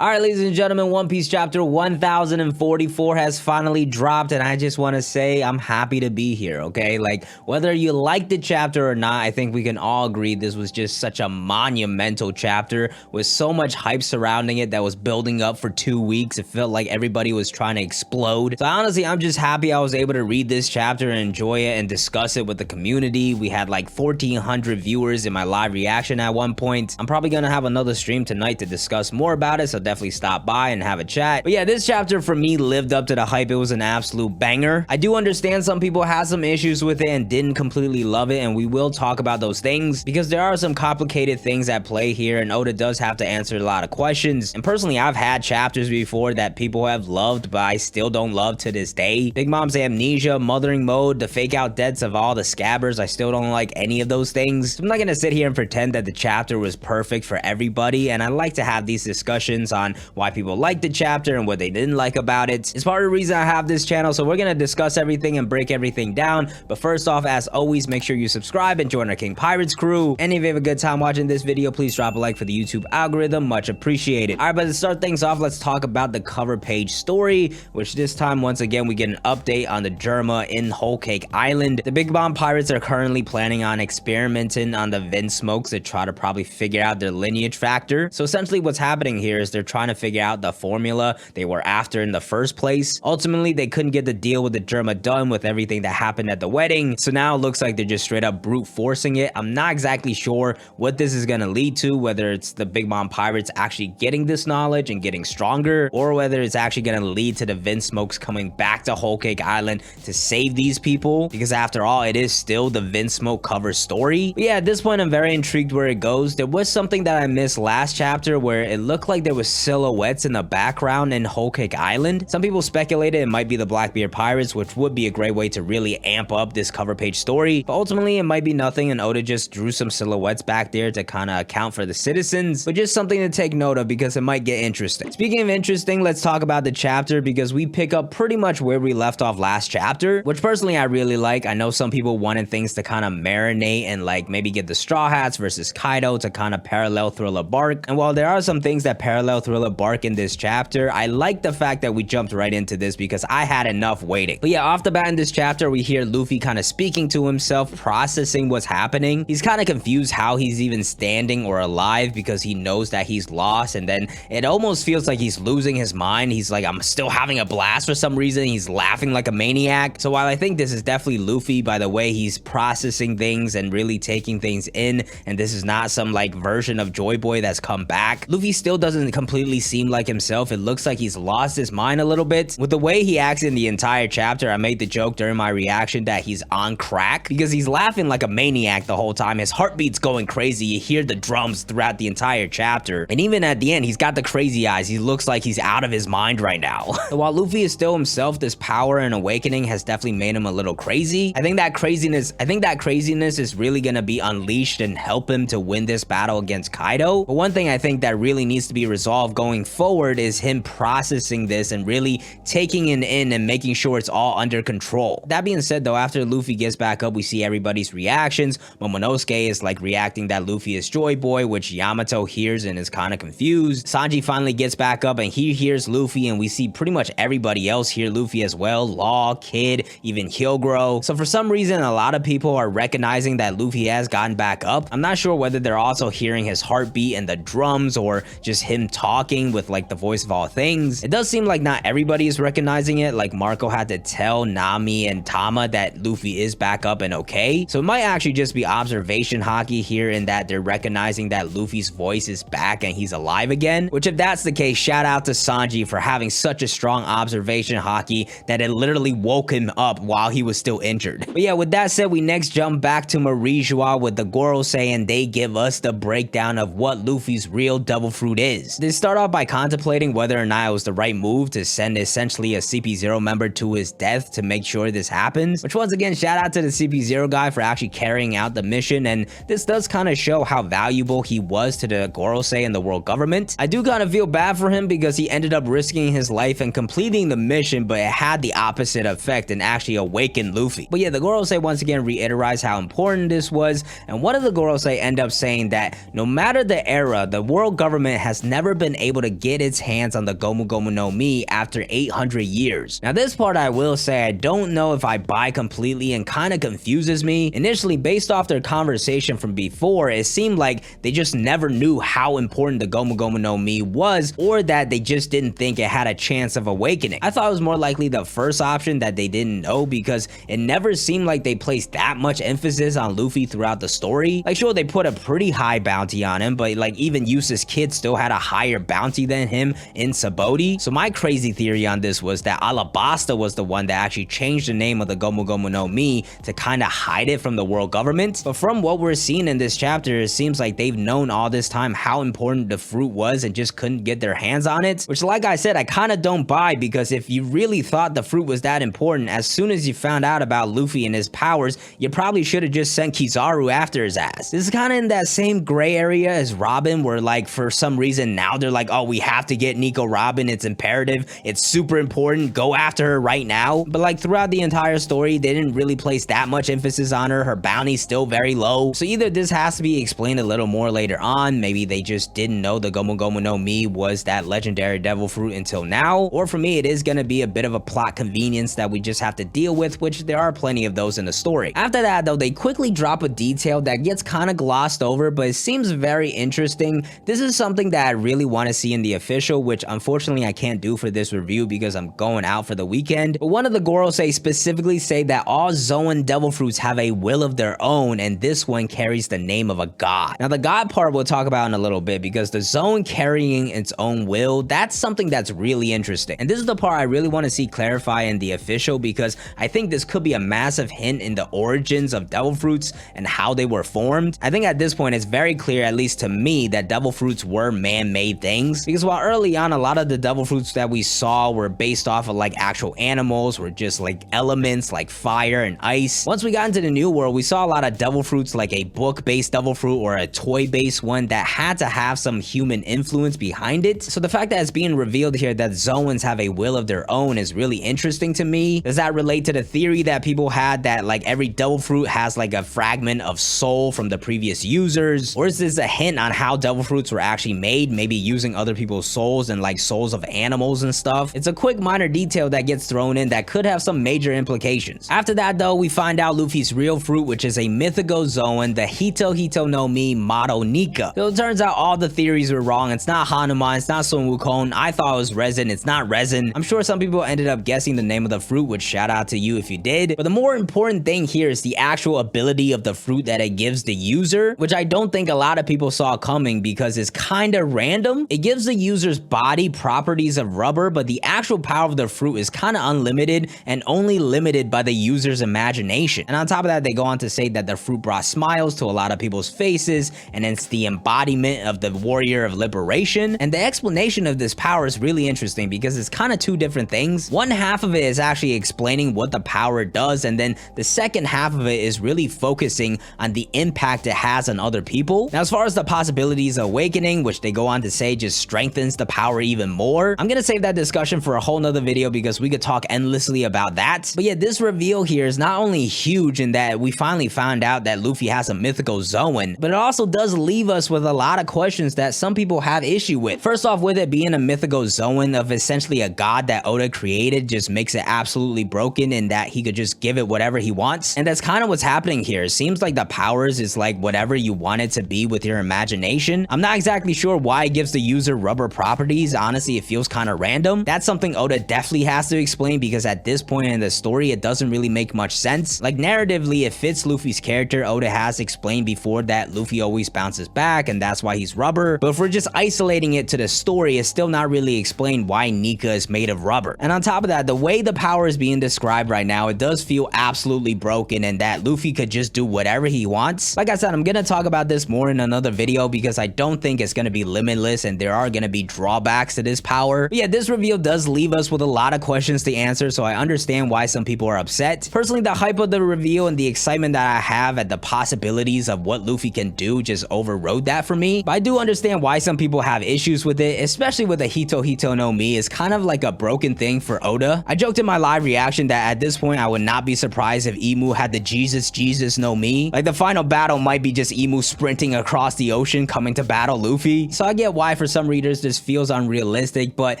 Alright, ladies and gentlemen, One Piece chapter 1044 has finally dropped, and I just want to say I'm happy to be here, okay? Like, whether you like the chapter or not, I think we can all agree this was just such a monumental chapter with so much hype surrounding it that was building up for 2 weeks. It felt like everybody was trying to explode. So honestly, I'm just happy I was able to read this chapter and enjoy it and discuss it with the community. We had like 1,400 viewers in my live reaction at one point. I'm probably gonna have another stream tonight to discuss more about it, so definitely stop by and have a chat. But yeah, this chapter for me lived up to the hype. It was an absolute banger. I do understand some people had some issues with it and didn't completely love it, and we will talk about those things because there are some complicated things at play here, and Oda does have to answer a lot of questions. And personally, I've had chapters before that people have loved, but I still don't love to this day. Big Mom's amnesia, mothering mode, the fake out deaths of all the scabbers, I still don't like any of those things. So I'm not gonna sit here and pretend that the chapter was perfect for everybody, and I like to have these discussions on why people liked the chapter and what they didn't like about it. It's part of the reason I have this channel, so we're gonna discuss everything and break everything down. But first off, as always, make sure you subscribe and join our King Pirates crew. And if you have a good time watching this video, please drop a like for the YouTube algorithm, much appreciated. Alright, but to start things off, let's talk about the cover page story, which this time, once again, we get an update on the Germa in Whole Cake Island. The Big Bomb Pirates are currently planning on experimenting on the Vinsmokes to try to probably figure out their lineage factor. So essentially what's happening here is they're trying to figure out the formula they were after in the first place. Ultimately, they couldn't get the deal with the Germa done with everything that happened at the wedding, so now it looks like they're just straight up brute forcing it. I'm not exactly sure what this is going to lead to, whether it's the Big Mom Pirates actually getting this knowledge and getting stronger, or whether it's actually going to lead to the Vinsmokes coming back to Whole Cake Island to save these people, because after all, it is still the Vinsmoke cover story. But yeah, at this point, I'm very intrigued where it goes. There was something that I missed last chapter where it looked like there was silhouettes in the background in Whole Cake Island. Some people speculated it might be the Blackbeard Pirates, which would be a great way to really amp up this cover page story, but ultimately it might be nothing, and Oda just drew some silhouettes back there to kind of account for the citizens, but just something to take note of because it might get interesting. Speaking of interesting, let's talk about the chapter because we pick up pretty much where we left off last chapter, which personally I really like. I know some people wanted things to kind of marinate and like maybe get the Straw Hats versus Kaido to kind of parallel Thriller Bark, and while there are some things that parallel Thriller Bark in this chapter, I like the fact that we jumped right into this because I had enough waiting. But yeah, off the bat in this chapter, we hear Luffy kind of speaking to himself, processing what's happening. He's kind of confused how he's even standing or alive because he knows that he's lost, and then it almost feels like he's losing his mind. He's like, I'm still having a blast for some reason. He's laughing like a maniac. So while I think this is definitely Luffy by the way he's processing things and really taking things in, and this is not some like version of Joy Boy that's come back, Luffy still doesn't completely seem like himself. It looks like he's lost his mind a little bit. With the way he acts in the entire chapter, I made the joke during my reaction that he's on crack because he's laughing like a maniac the whole time. His heartbeat's going crazy. You hear the drums throughout the entire chapter, and even at the end, he's got the crazy eyes. He looks like he's out of his mind right now. So while Luffy is still himself, this power and awakening has definitely made him a little crazy. I think that craziness is really gonna be unleashed and help him to win this battle against Kaido. But one thing I think that really needs to be resolved going forward is him processing this and really taking it in and making sure it's all under control. That being said though, after Luffy gets back up, we see everybody's reactions. Momonosuke is like reacting that Luffy is Joy Boy, which Yamato hears and is kind of confused. Sanji finally gets back up and he hears Luffy, and we see pretty much everybody else hear Luffy as well. Law, Kid, even Hyogoro. So for some reason, a lot of people are recognizing that Luffy has gotten back up. I'm not sure whether they're also hearing his heartbeat and the drums or just him talking with like the voice of all things. It does seem like not everybody is recognizing it. Like Marco had to tell Nami and Tama that Luffy is back up and okay. So it might actually just be observation hockey here in that they're recognizing that Luffy's voice is back and he's alive again, which if that's the case, shout out to Sanji for having such a strong observation hockey that it literally woke him up while he was still injured. But yeah, with that said, we next jump back to Marie-Joie with the Gorosei, and they give us the breakdown of what Luffy's real devil fruit is. They start off by contemplating whether or not it was the right move to send essentially a CP0 member to his death to make sure this happens, which once again, shout out to the CP0 guy for actually carrying out the mission, and this does kind of show how valuable he was to the Gorosei and the world government. I do kind of feel bad for him because he ended up risking his life and completing the mission, but it had the opposite effect and actually awakened Luffy. But yeah, the Gorosei once again reiterates how important this was, and one of the Gorosei end up saying that no matter the era, the world government has never been been able to get its hands on the Gomu Gomu no Mi after 800 years. Now this part I will say I don't know if I buy completely and kind of confuses me. Initially, based off their conversation from before, it seemed like they just never knew how important the Gomu Gomu no Mi was, or that they just didn't think it had a chance of awakening. I thought it was more likely the first option, that they didn't know, because it never seemed like they placed that much emphasis on Luffy throughout the story. Like sure, they put a pretty high bounty on him, but like even Use's kid still had a higher bounty than him in Sabaody. So my crazy theory on this was that Alabasta was the one that actually changed the name of the Gomu Gomu no Mi to kind of hide it from the world government. But from what we're seeing in this chapter, it seems like they've known all this time how important the fruit was and just couldn't get their hands on it, which like I said, I kind of don't buy, because if you really thought the fruit was that important, as soon as you found out about Luffy and his powers, you probably should have just sent Kizaru after his ass. This is kind of in that same gray area as Robin, where like for some reason now they're like, oh, we have to get Nico Robin, it's imperative, it's super important, go after her right now. But like throughout the entire story, they didn't really place that much emphasis on her. Her bounty's still very low. So either this has to be explained a little more later on, maybe they just didn't know the Gomu Gomu no Mi was that legendary devil fruit until now, or for me it is going to be a bit of a plot convenience that we just have to deal with, which there are plenty of those in the story. After that though, they quickly drop a detail that gets kind of glossed over, but it seems very interesting. This is something that I really want to see in the official, which unfortunately I can't do for this review because I'm going out for the weekend. But one of the Gorosei specifically say that all Zoan devil fruits have a will of their own, and this one carries the name of a god. Now the god part we'll talk about in a little bit, because the Zoan carrying its own will, that's something that's really interesting. And this is the part I really want to see clarify in the official, because I think this could be a massive hint in the origins of devil fruits and how they were formed. I think at this point it's very clear, at least to me, that devil fruits were man-made things, because while early on a lot of the devil fruits that we saw were based off of like actual animals, were just like elements like fire and ice. Once we got into the new world, we saw a lot of devil fruits like a book-based devil fruit or a toy-based one that had to have some human influence behind it. So the fact that it's being revealed here that Zoans have a will of their own is really interesting to me. Does that relate to the theory that people had that like every devil fruit has like a fragment of soul from the previous users? Or is this a hint on how devil fruits were actually made, maybe using other people's souls and like souls of animals and stuff? It's a quick minor detail that gets thrown in that could have some major implications. After that though, we find out Luffy's real fruit, which is a mythical Zoan, the Hito Hito no Mi Mado Nika. So it turns out all the theories were wrong. It's not Hanuman, it's not Sun Wukong. I thought it was resin, it's not resin. I'm sure some people ended up guessing the name of the fruit, which shout out to you if you did. But the more important thing here is the actual ability of the fruit that it gives the user, which I don't think a lot of people saw coming because it's kind of random. It gives the user's body properties of rubber, but the actual power of the fruit is kind of unlimited and only limited by the user's imagination. And on top of that, they go on to say that the fruit brought smiles to a lot of people's faces, and it's the embodiment of the warrior of liberation. And the explanation of this power is really interesting because it's kind of two different things. One half of it is actually explaining what the power does, and then the second half of it is really focusing on the impact it has on other people. Now, as far as the possibilities of awakening, which they go on to say just strengthens the power even more, I'm gonna save that discussion for a whole nother video because we could talk endlessly about that. But yeah, this reveal here is not only huge in that we finally found out that Luffy has a mythical Zoan, but it also does leave us with a lot of questions that some people have issue with. First off, with it being a mythical Zoan of essentially a god that Oda created just makes it absolutely broken in that he could just give it whatever he wants. And that's kind of what's happening here. It seems like the powers is like whatever you want it to be with your imagination. I'm not exactly sure why it gives the user rubber properties. Honestly, it feels kind of random. That's something Oda definitely has to explain because at this point in the story, it doesn't really make much sense. Like narratively, it fits Luffy's character. Oda has explained before that Luffy always bounces back and that's why he's rubber. But if we're just isolating it to the story, it's still not really explained why Nika is made of rubber. And on top of that, the way the power is being described right now, it does feel absolutely broken and that Luffy could just do whatever he wants. Like I said, I'm gonna talk about this more in another video because I don't think it's gonna be limitless and there are gonna be drawbacks to this power. But yeah, this reveal does leave us with a lot of questions to answer, so I understand why some people are upset. Personally, the hype of the reveal and the excitement that I have at the possibilities of what Luffy can do just overrode that for me. But I do understand why some people have issues with it, especially with the Hito Hito no Mi. It's kind of like a broken thing for Oda. I joked in my live reaction that at this point I would not be surprised if Imu had the Jesus no Mi. Like the final battle might be just Imu sprinting across the ocean coming to battle Luffy. So I get why for some readers this feels unrealistic, but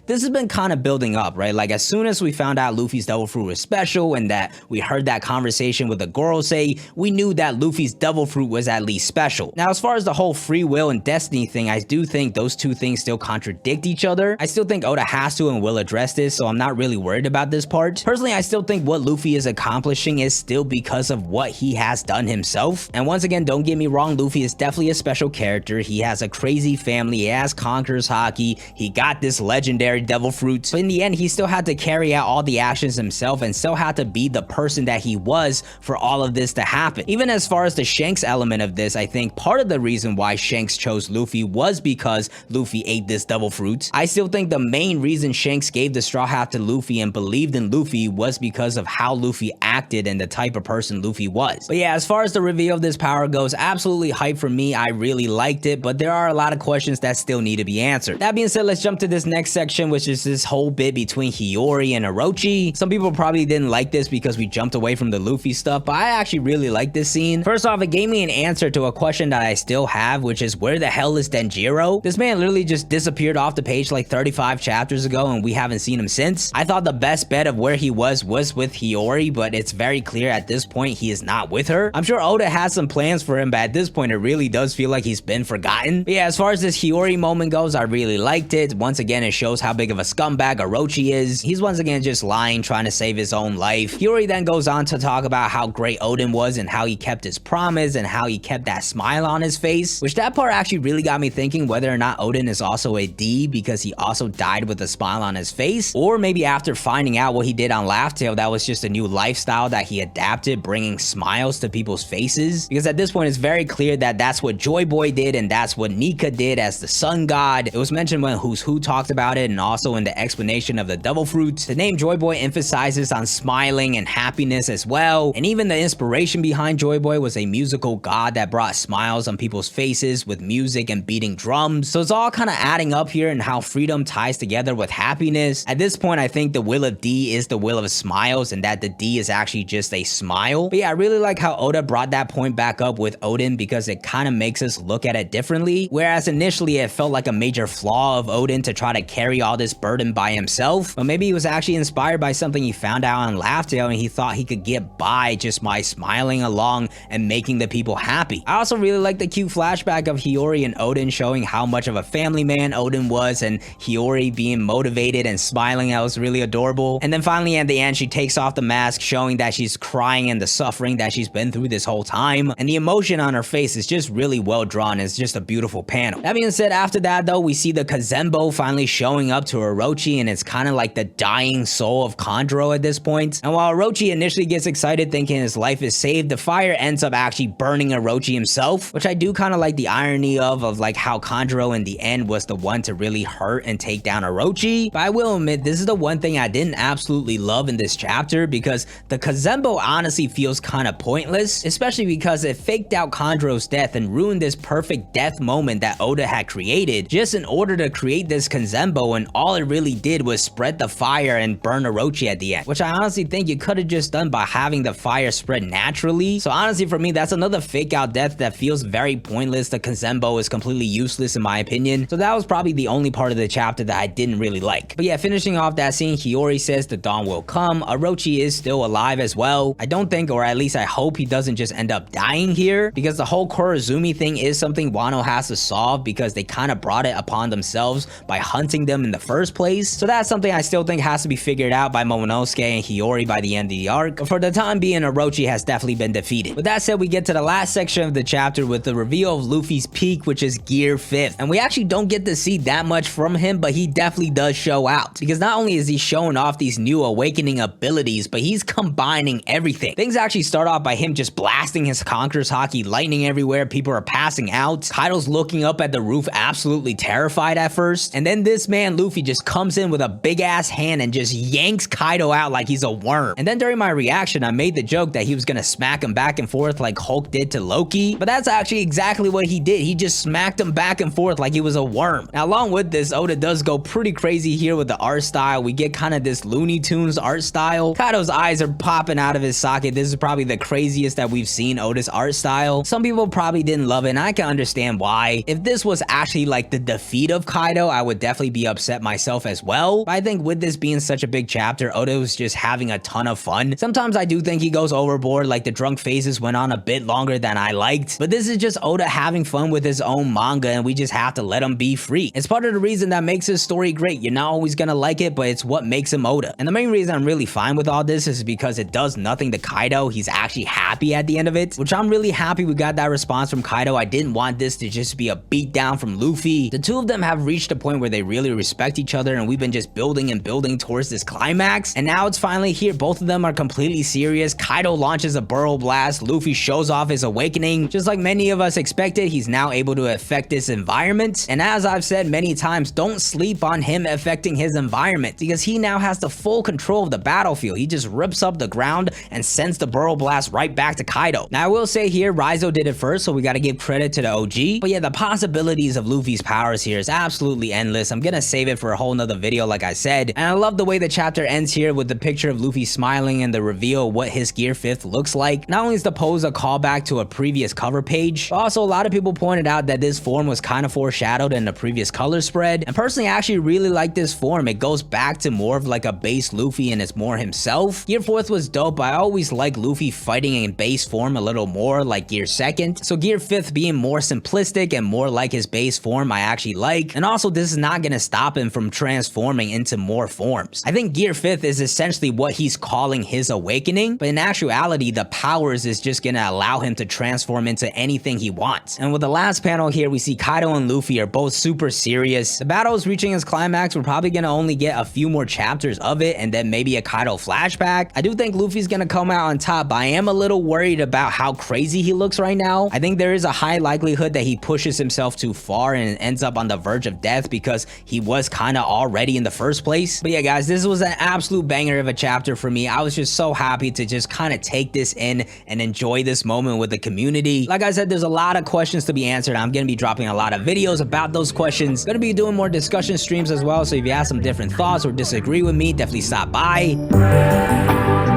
this has been kind of building up, right? Like as soon as we found out Luffy's devil fruit was special and that we heard that conversation with the Gorosei, we knew that Luffy's devil fruit was at least special. Now, as far as the whole free will and destiny thing, I do think those two things still contradict each other. I still think Oda has to and will address this, so I'm not really worried about this part. Personally, I still think what Luffy is accomplishing is still because of what he has done himself. And once again, don't get me wrong, Luffy is definitely a special character. He has a crazy family, he has Conqueror's Haki, he got this legendary devil fruit, but in the end, he still had to carry out all the actions himself and still had to be the person that he was for all of this to happen. Even as far as the Shanks element of this, I think part of the reason why Shanks chose Luffy was because Luffy ate this devil fruit. I still think the main reason Shanks gave the Straw Hat to Luffy and believed in Luffy was because of how Luffy acted and the type of person Luffy was. But yeah, as far as the reveal of this power goes, absolutely hype for me. I really liked it, but there are a lot of questions that still need to be answered. That being said, let's jump to this next section, which is this whole bit between Hiyori and Orochi. Some people probably didn't like this because we jumped away from the Luffy stuff, but I actually really like this scene. First off, it gave me an answer to a question that I still have, which is where the hell is Denjiro? This man literally just disappeared off the page like 35 chapters ago and we haven't seen him since. I thought the best bet of where he was with Hiyori, but it's very clear at this point he is not with her. I'm sure Oda has some plans for him, but at this point it really does feel like he's been forgotten. But yeah, as far as this Hiyori moment goes, I really liked it. Once again, it shows how big of a scumbag Orochi is. He's once again just lying, trying to save his own life. Hiyori then goes on to talk about how great Odin was and how he kept his promise and how he kept that smile on his face, which that part actually really got me thinking whether or not Odin is also a D because he also died with a smile on his face, or maybe after finding out what he did on Laugh Tale, that was just a new lifestyle that he adapted, bringing smiles to people's faces. Because at this point, it's very clear that that's what Joy Boy did and that's what Nika did as the sun god. It was mentioned when Who's Who talked about it and also in the explanation of the devil fruit. The name Joy Boy emphasizes on smiling and happiness as well, and even the inspiration behind Joy Boy was a musical god that brought smiles on people's faces with music and beating drums. So it's all kind of adding up here and how freedom ties together with happiness. At this point, I think the will of D is the will of smiles and that the D is actually just a smile. But yeah, I really like how Oda brought that point back up with Odin because it kind of makes us look at it differently. Whereas initially it felt like a major flaw of Odin to try to carry all this burden by himself, but maybe he was actually inspired by something he found out on Laugh Tale and he thought he could get by just by smiling along and making the people happy. I also really like the cute flashback of Hiyori and Odin showing how much of a family man Odin was and Hiyori being motivated and smiling. That was really adorable. And then finally at the end, she takes off the mask, showing that she's crying and the suffering that she's been through this whole time. And the emotion on her face is just really well drawn. It's just a beautiful panel. That being said, after that though, we see the Kazembo finally showing up to Orochi, and it's kind of like the dying soul of Kanjuro at this point. And while Orochi initially gets excited thinking his life is saved, the fire ends up actually burning Orochi himself, which I do kind of like the irony of like how Kanjuro in the end was the one to really hurt and take down Orochi. But I will admit, this is the one thing I didn't absolutely love in this chapter, because the Kazembo honestly feels kind of pointless, especially because it faked out Kanjuro's death and ruined this perfect death moment that Oda had created just in order to create this Kazembo, and all it really did was spread the fire and burn Orochi at the end, which I honestly think you could have just done by having the fire spread naturally. So honestly, for me, that's another fake out death that feels very pointless. The Kazembo is completely useless in my opinion. So that was probably the only part of the chapter that I didn't really like. But yeah, finishing off that scene, Hiyori says the dawn will come. Orochi is still alive as well. I don't think, or at least I hope, he doesn't just end up dying here, because the whole Kurozumi thing is something Wano has to solve because they kind of brought it upon themselves by hunting them in the first place. So that's something I still think has to be figured out by Momonosuke and Hiyori by the end of the arc. But for the time being, Orochi has definitely been defeated. With that said, we get to the last section of the chapter with the reveal of Luffy's peak, which is Gear 5th. And we actually don't get to see that much from him, but he definitely does show out, because not only is he showing off these new awakening abilities, but he's combining everything. Things actually start off by him just blasting his Conqueror's Haki, lightning everywhere, people are passing out, Kaido's looking up at the roof absolutely terrified at first, and then this man Luffy just comes in with a big ass hand and just yanks Kaido out like he's a worm. And then during my reaction, I made the joke that he was gonna smack him back and forth like Hulk did to Loki, but that's actually exactly what he did. He just smacked him back and forth like he was a worm. Now, along with this, Oda does go pretty crazy here with the art style. We get kind of this Looney Tunes art style. Kaido's eyes are popping out of his socket. This is probably the craziest that we've seen Oda's art style. Some people probably didn't love it, and I can understand why. If this was actually like the defeat of Kaido, I would definitely be upset myself as well. But I think with this being such a big chapter, Oda was just having a ton of fun. Sometimes I do think he goes overboard, like the drunk phases went on a bit longer than I liked, but this is just Oda having fun with his own manga, and we just have to let him be free. It's part of the reason that makes his story great. You're not always gonna like it, but it's what makes him Oda. And the main reason I'm really fine with all this is because it does nothing to Kaido. He's actually happy at the end of it, which I'm really happy we got that response from Kaido. I didn't want this to just be a beatdown from Luffy. The two of them have reached a point where they really respect each other, and we've been just building and building towards this climax, and now it's finally here. Both of them are completely serious. Kaido launches a Burrow Blast. Luffy shows off his awakening. Just like many of us expected, he's now able to affect this environment, and as I've said many times, don't sleep on him affecting his environment, because he now has the full control of the battlefield. He just rips up the ground and sends the Burrow Blast right back to Kaido. Now I will say here, Raizo did it first, so we gotta give credit to the OG, but yeah, the possibilities of Luffy's powers here is absolutely endless. I'm gonna save it for a whole nother video like I said, and I love the way the chapter ends here with the picture of Luffy smiling and the reveal of what his Gear 5th looks like. Not only is the pose a callback to a previous cover page, but also a lot of people pointed out that this form was kind of foreshadowed in the previous color spread, and personally I actually really like this form. It goes back to more of like a base Luffy and it's more himself. Gear 4th was dope, but I always like Luffy fighting in base form a little more like Gear 2nd, so Gear 5th being more simplistic and more like his base form I actually like, and also this is not gonna stop him from transforming into more forms. I think Gear 5th is essentially what he's calling his awakening, but in actuality the powers is just gonna allow him to transform into anything he wants. And with the last panel here, we see Kaido and Luffy are both super serious. The battle is reaching its climax. We're probably gonna only get a few more chapters of it and then maybe a Kaido flashback. I do think Luffy's gonna come out on top, but I am a little worried about how crazy he looks right now. I think there is a high likelihood that he pushes himself too far and ends up on the verge of death because he was kind of already in the first place. But yeah guys, this was an absolute banger of a chapter for me. I was just so happy to just kind of take this in and enjoy this moment with the community. Like I said, there's a lot of questions to be answered. I'm gonna be dropping a lot of videos about those questions. Gonna be doing more discussion streams as well, so if you have some different thoughts or disagree with me, definitely stop by.